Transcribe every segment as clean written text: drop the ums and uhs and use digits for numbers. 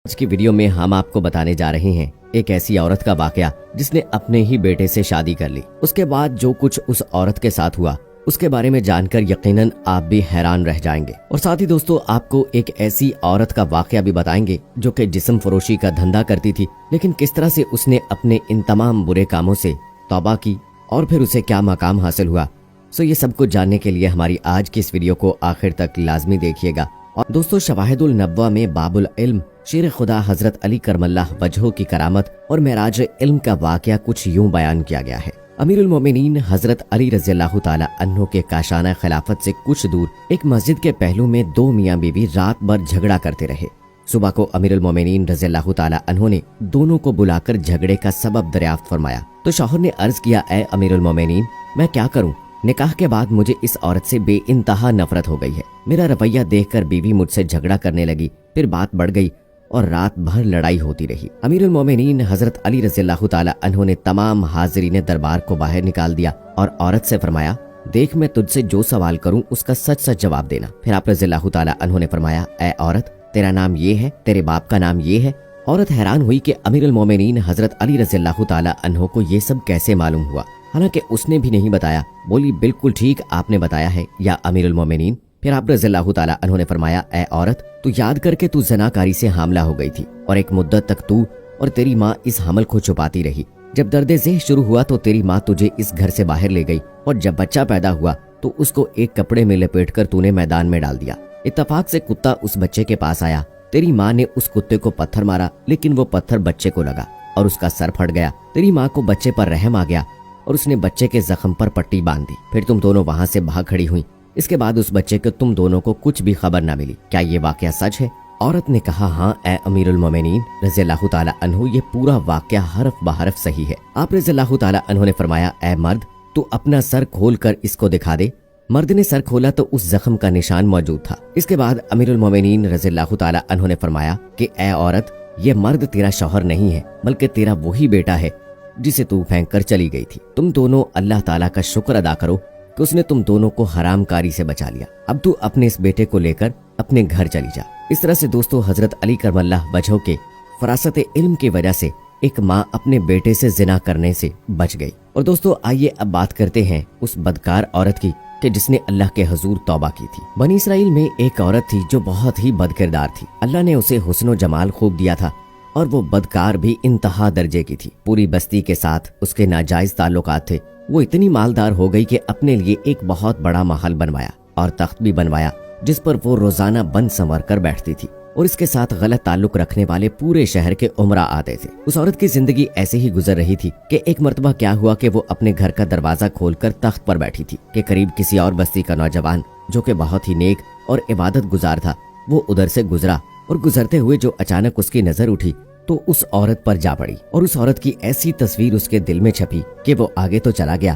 आज की वीडियो में हम आपको बताने जा रहे हैं एक ऐसी औरत का वाकया जिसने अपने ही बेटे से शादी कर ली। उसके बाद जो कुछ उस औरत के साथ हुआ उसके बारे में जानकर यकीनन आप भी हैरान रह जाएंगे। और साथ ही दोस्तों आपको एक ऐसी औरत का वाकया भी बताएंगे जो कि जिस्म फरोशी का धंधा करती थी, लेकिन किस तरह से उसने अपने इन तमाम बुरे कामों से तौबा की और फिर उसे क्या मकाम हासिल हुआ। ये सब कुछ जानने के लिए हमारी आज की इस वीडियो को आखिर तक लाजमी देखिएगा। और दोस्तों शवाहिदुल नब्वा में बाबुल इल्म शेर खुदा हजरत अली करमल्लाह वजहो की करामत और मेराज इल्म का वाकया कुछ यूं बयान किया गया है। अमीरुल मोमिनीन हजरत अली रज़ियल्लाहु ताला अन्हो के काशाना खिलाफत से कुछ दूर एक मस्जिद के पहलू में दो मियाँ बीवी रात भर झगड़ा करते रहे। सुबह को अमीरुल मोमिनीन रज़ियल्लाहु ताला अन्हो ने दोनों को बुलाकर झगड़े का सबब दरियाफ्त फरमाया। तो शौहर ने अर्ज किया, ए अमीरुल मोमिनीन, मैं क्या करूं? निकाह के बाद मुझे इस औरत से बेइंतहा नफरत हो गई है। मेरा रवैया देखकर बीवी मुझसे झगड़ा करने लगी, फिर बात बढ़ गई और रात भर लड़ाई होती रही। अमीरुल मोमिनीन हजरत अली रज़ियल्लाहु ताला अन्हो ने तमाम हाजिरीन दरबार को बाहर निकाल दिया और औरत से फरमाया, देख मैं तुझसे जो सवाल करूं उसका सच सच जवाब देना। फिर आप रज़ियल्लाहु ताला अन्हो ने फरमाया, ए औरत, तेरा नाम ये है, तेरे बाप का नाम ये है? औरत हैरान हुई कि अमीरुल मोमिनीन हजरत अली रज़ियल्लाहु ताला अन्हो को ये सब कैसे मालूम हुआ, हालांकि उसने भी नहीं बताया। बोली, बिल्कुल ठीक आपने बताया है या अमीरुल मोमिनीन। फिर आप रज़ियल्लाहु ताला अन्हो ने फरमाया, ए औरत, तू याद करके तू ज़नाकारी से हामला हो गई थी और एक मुद्दत तक तू और तेरी माँ इस हमल को छुपाती रही। जब दर्द ज़ेह शुरू हुआ तो तेरी माँ तुझे इस घर से बाहर ले गई और जब बच्चा पैदा हुआ तो उसको एक कपड़े में लपेटकर तूने मैदान में डाल दिया। इत्तफाक से कुत्ता उस बच्चे के पास आया। तेरी माँ ने उस कुत्ते को पत्थर मारा, लेकिन वो पत्थर बच्चे को लगा और उसका सर फट गया। तेरी माँ को बच्चे पर रहम आ गया और उसने बच्चे के जख्म पर पट्टी बांध दी। फिर तुम दोनों वहां से भाग खड़ी हुई। इसके बाद उस बच्चे को तुम दोनों को कुछ भी खबर न मिली। क्या ये वाकया सच है? औरत ने कहा, हाँ ए अमीरुल मोमिनीन रज़ियल्लाहु ताला अन्हु, ये पूरा वाकया हरफ बहरफ सही है। आप रज़ियल्लाहु ताला अन्हु ने फरमाया, ए मर्द, तू अपना सर खोल कर इसको दिखा दे। मर्द ने सर खोला तो उस जख्म का निशान मौजूद था। इसके बाद अमीरुल मोमिनीन रज़ियल्लाहु ताला अन्हु ने फरमाया कि ए औरत, ये मर्द तेरा शौहर नहीं है बल्कि तेरा वही बेटा है जिसे तू फेंक कर चली गई थी। तुम दोनों अल्लाह ताला का शुक्र अदा करो कि उसने तुम दोनों को हरामकारी से बचा लिया। अब तू अपने इस बेटे को लेकर अपने घर चली जा। इस तरह से दोस्तों हजरत अली करमल्लाह वजहो के फरासत इल्म की वजह से एक माँ अपने बेटे से जिना करने से बच गई। और दोस्तों आइए अब बात करते हैं उस बदकार औरत की कि जिसने अल्लाह के हुजूर तौबा की थी। बनी इसराइल में एक औरत थी जो बहुत ही बदकिरदार थी। अल्लाह ने उसे हुस्न जमाल खूब दिया था और वो बदकार भी इंतहा दर्जे की थी। पूरी बस्ती के साथ उसके नाजायज ताल्लुकात थे। वो इतनी मालदार हो गई कि अपने लिए एक बहुत बड़ा महल बनवाया और तख्त भी बनवाया जिस पर वो रोजाना बन संवर कर बैठती थी और इसके साथ गलत ताल्लुक रखने वाले पूरे शहर के उमरा आते थे। उस औरत की जिंदगी ऐसे ही गुजर रही थी कि एक मर्तबा क्या हुआ कि वो अपने घर का दरवाजा खोलकर तख्त पर बैठी थी कि करीब किसी और बस्ती का नौजवान जो कि बहुत ही नेक और इबादत गुजार था, वो उधर से गुजरा और गुजरते हुए जो अचानक उसकी नजर उठी तो उस औरत पर जा पड़ी और उस औरत की ऐसी तस्वीर उसके दिल में छपी कि वो आगे तो चला गया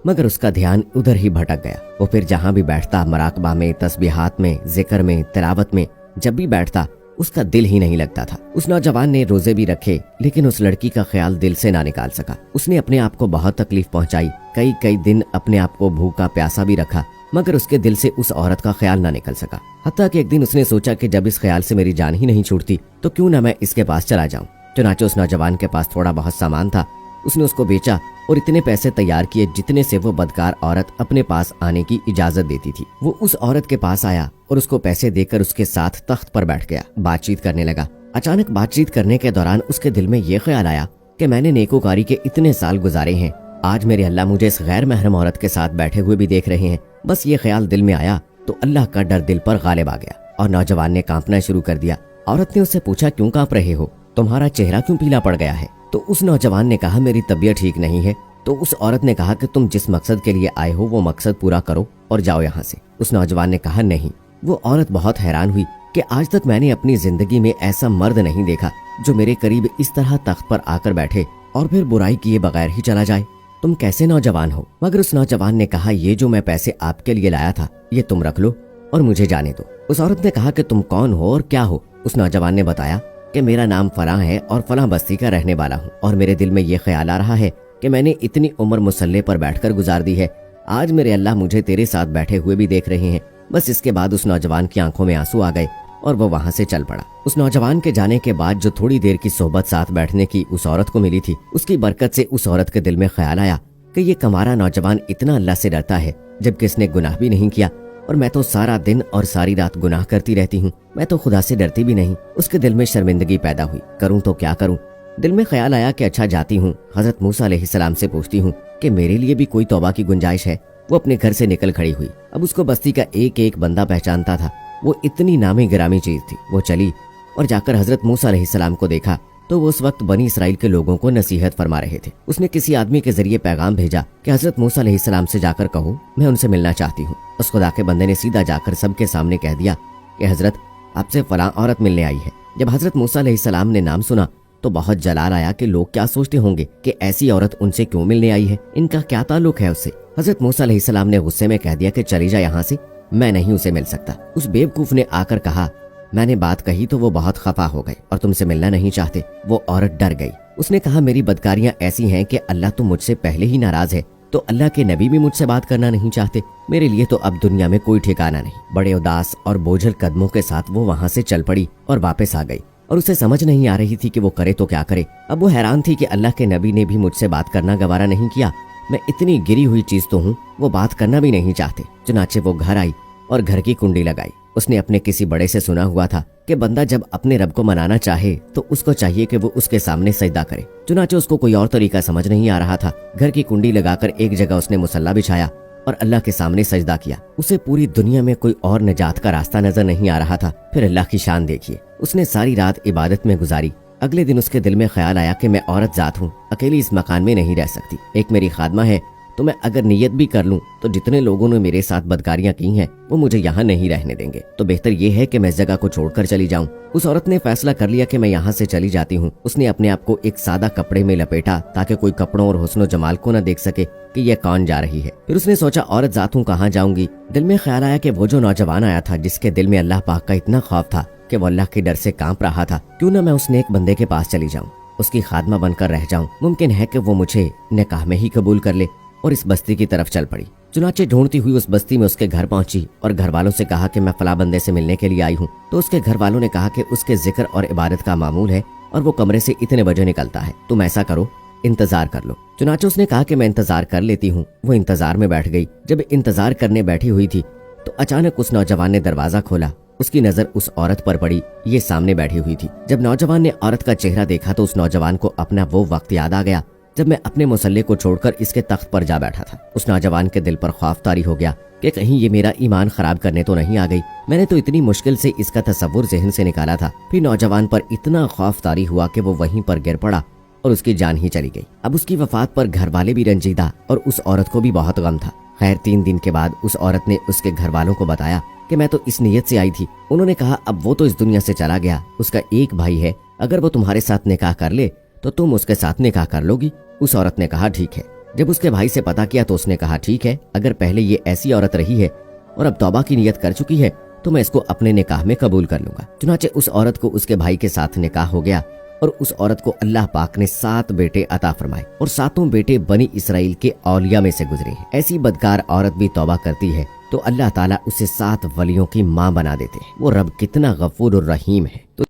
मगर उसका ध्यान उधर ही भटक गया। वो फिर जहाँ भी बैठता, मराकबा में, तस्बीहात में, जिक्र में, तिलावत में, जब भी बैठता उसका दिल ही नहीं लगता था। उस नौजवान ने रोजे भी रखे लेकिन उस लड़की का ख्याल दिल से ना निकाल सका। उसने अपने आप को बहुत तकलीफ पहुंचाई, कई कई दिन अपने आप को भूखा प्यासा भी रखा मगर उसके दिल से उस औरत का ख्याल ना निकल सका। हत्ता कि एक दिन उसने सोचा कि जब इस ख्याल से मेरी जान ही नहीं छूटती तो क्यों ना मैं इसके पास चला जाऊं। चुनांचे उस नौजवान के पास थोड़ा बहुत सामान था, उसने उसको बेचा और इतने पैसे तैयार किए जितने से वो बदकार औरत अपने पास आने की इजाजत देती थी। वो उस औरत के पास आया और उसको पैसे देकर उसके साथ तख्त पर बैठ गया, बातचीत करने लगा। अचानक बातचीत करने के दौरान उसके दिल में ये ख्याल आया कि मैंने नेकोकारी के इतने साल गुजारे हैं, आज मेरे अल्लाह मुझे इस गैर महरम औरत के साथ बैठे हुए भी देख रहे हैं। बस ये ख्याल दिल में आया तो अल्लाह का डर दिल पर गालिब आ गया और नौजवान ने कांपना शुरू कर दिया। औरत ने उससे पूछा, क्यों कांप रहे हो? तुम्हारा चेहरा क्यों पीला पड़ गया है? तो उस नौजवान ने कहा, मेरी तबीयत ठीक नहीं है। तो उस औरत ने कहा कि तुम जिस मकसद के लिए आए हो वो मकसद पूरा करो और जाओ यहाँ से। उस नौजवान ने कहा, नहीं। वो औरत बहुत हैरान हुई कि आज तक मैंने अपनी जिंदगी में ऐसा मर्द नहीं देखा जो मेरे करीब इस तरह तख्त पर आकर बैठे और फिर बुराई किए बगैर ही चला जाए। तुम कैसे नौजवान हो? मगर उस नौजवान ने कहा, ये जो मैं पैसे आपके लिए लाया था ये तुम रख लो और मुझे जाने दो। उस औरत ने कहा कि तुम कौन हो और क्या हो? उस नौजवान ने बताया कि मेरा नाम फलां है और फलां बस्ती का रहने वाला हूँ और मेरे दिल में ये ख्याल आ रहा है कि मैंने इतनी उम्र मुसल्ले पर बैठकर गुजार दी है, आज मेरे अल्लाह मुझे तेरे साथ बैठे हुए भी देख रहे हैं। बस इसके बाद उस नौजवान की आंखों में आंसू आ गए और वो वहाँ से चल पड़ा। उस नौजवान के जाने के बाद जो थोड़ी देर की सोहबत साथ बैठने की उस औरत को मिली थी, उसकी बरकत से उस औरत के दिल में ख्याल आया कि ये कमारा नौजवान इतना अल्लाह से डरता है जबकि इसने गुनाह भी नहीं किया, और मैं तो सारा दिन और सारी रात गुनाह करती रहती हूँ, मैं तो खुदा से डरती भी नहीं। उसके दिल में शर्मिंदगी पैदा हुई, करूँ तो क्या करूँ। दिल में ख्याल आया कि अच्छा जाती हूँ, हजरत मूसा अलैहिस्सलाम से पूछती हूँ कि मेरे लिए भी कोई तौबा की गुंजाइश है। वो अपने घर से निकल खड़ी हुई। अब उसको बस्ती का एक एक बंदा पहचानता था, वो इतनी नामी गिरामी चीज थी। वो चली और जाकर हजरत मूसा अलैहिस्सलाम को देखा तो वो उस वक्त बनी इसराइल के लोगों को नसीहत फरमा रहे थे। उसने किसी आदमी के जरिए पैगाम भेजा कि हजरत मूसा अलैहिस्सलाम से जाकर कहो मैं उनसे मिलना चाहती हूँ। उस खुदा के बंदे ने सीधा जाकर सबके सामने कह दिया कि हजरत आपसे फलां औरत मिलने आई है। जब हजरत मूसा अलैहिस्सलाम ने नाम सुना तो बहुत जलाल आया कि लोग क्या सोचते होंगे कि ऐसी औरत उनसे क्यों मिलने आई है, इनका क्या ताल्लुक है उससे। हजरत मूसा अलैहिस्सलाम ने गुस्से में कह दिया कि चली जा यहाँ से, मैं नहीं उसे मिल सकता। उस बेवकूफ ने आकर कहा मैंने बात कही तो वो बहुत खफा हो गए और तुमसे मिलना नहीं चाहते। वो औरत डर गई। उसने कहा मेरी बदकारियां ऐसी हैं कि अल्लाह तो मुझसे पहले ही नाराज है, तो अल्लाह के नबी भी मुझसे बात करना नहीं चाहते। मेरे लिए तो अब दुनिया में कोई ठिकाना नहीं। बड़े उदास और बोझल कदमों के साथ वो वहाँ से चल पड़ी और वापस आ गई, और उसे समझ नहीं आ रही थी कि वो करे तो क्या करे। अब वो हैरान थी कि अल्लाह के नबी ने भी मुझसे बात करना गवारा नहीं किया। मैं इतनी गिरी हुई चीज तो हूँ, वो बात करना भी नहीं चाहते। चुनाचे वो घर आई और घर की कुंडी लगाई। उसने अपने किसी बड़े से सुना हुआ था कि बंदा जब अपने रब को मनाना चाहे तो उसको चाहिए कि वो उसके सामने सजदा करे। चुनाचे उसको कोई और तरीका समझ नहीं आ रहा था। घर की कुंडी लगाकर एक जगह उसने मुसल्ला बिछाया और अल्लाह के सामने सजदा किया। उसे पूरी दुनिया में कोई और निजात का रास्ता नजर नहीं आ रहा था। फिर अल्लाह की शान देखिए, उसने सारी रात इबादत में गुजारी। अगले दिन उसके दिल में ख्याल आया कि मैं औरत जात हूँ, अकेली इस मकान में नहीं रह सकती। एक मेरी खादमा है, तो मैं अगर नियत भी कर लूं तो जितने लोगों ने मेरे साथ बदकारियां की हैं वो मुझे यहाँ नहीं रहने देंगे, तो बेहतर ये है कि मैं इस जगह को छोड़कर चली जाऊं। उस औरत ने फैसला कर लिया कि मैं यहाँ से चली जाती हूँ। उसने अपने आप को एक सादा कपड़े में लपेटा ताकि कोई कपड़ों और हुस्न जमाल को न देख सके कि यह कौन जा रही है। फिर उसने सोचा औरत जात हूँ, कहाँ जाऊंगी। दिल में ख्याल आया कि वो जो नौजवान आया था जिसके दिल में अल्लाह पाक का इतना खौफ था कि वो अल्लाह के डर से कांप रहा था, क्यों न मैं उस नेक बंदे के पास चली जाऊं, उसकी खादमा बनकर रह जाऊं। मुमकिन है कि वो मुझे निकाह में ही कबूल कर ले। और इस बस्ती की तरफ चल पड़ी। चुनाचे ढूंढती हुई उस बस्ती में उसके घर पहुंची और घर वालों से कहा कि मैं फला बंदे से मिलने के लिए आई हूँ। तो उसके घर वालों ने कहा कि उसके जिक्र और इबादत का मामूल है और वो कमरे से इतने बजे निकलता है, तुम ऐसा करो इंतजार कर लो। चुनाचे उसने कहा कि मैं इंतजार कर लेती हूँ। वो इंतजार में बैठ गई। जब इंतजार करने बैठी हुई थी तो अचानक उस नौजवान ने दरवाजा खोला। उसकी नजर उस औरत पर पड़ी, ये सामने बैठी हुई थी। जब नौजवान ने औरत का चेहरा देखा तो उस नौजवान को अपना वो वक्त याद आ गया जब मैं अपने मुसल्ले को छोड़कर इसके तख्त पर जा बैठा था। उस नौजवान के दिल पर खौफ तारी हो गया कि कहीं ये मेरा ईमान खराब करने तो नहीं आ गई। मैंने तो इतनी मुश्किल से इसका तसव्वुर ज़हन से निकाला था। फिर नौजवान पर इतना खौफ तारी हुआ कि वो वहीं पर गिर पड़ा और उसकी जान ही चली गई। अब उसकी वफात पर घर वाले भी रंजीदा और उस औरत को भी बहुत गम था। खैर 3 दिन के बाद उस औरत ने उसके घर वालों को बताया कि मैं तो इस नीयत से आई थी। उन्होंने कहा अब वो तो इस दुनिया से चला गया, उसका एक भाई है, अगर वो तुम्हारे साथ निकाह कर ले तो तुम उसके साथ निकाह कर लोगी। उस औरत ने कहा ठीक है। जब उसके भाई से पता किया तो उसने कहा ठीक है, अगर पहले ये ऐसी औरत रही है और अब तौबा की नियत कर चुकी है तो मैं इसको अपने निकाह में कबूल कर लूंगा। चुनाचे उस औरत को उसके भाई के साथ निकाह हो गया और उस औरत को अल्लाह पाक ने 7 बेटे अता फरमाए और 7 बेटे बनी इसराइल के औलिया में से गुजरे हैं। ऐसी बदकार औरत भी तौबा करती है तो अल्लाह ताला उसे 7 वलियों की माँ बना देते हैं। वो रब कितना गफूर और रहीम है। तो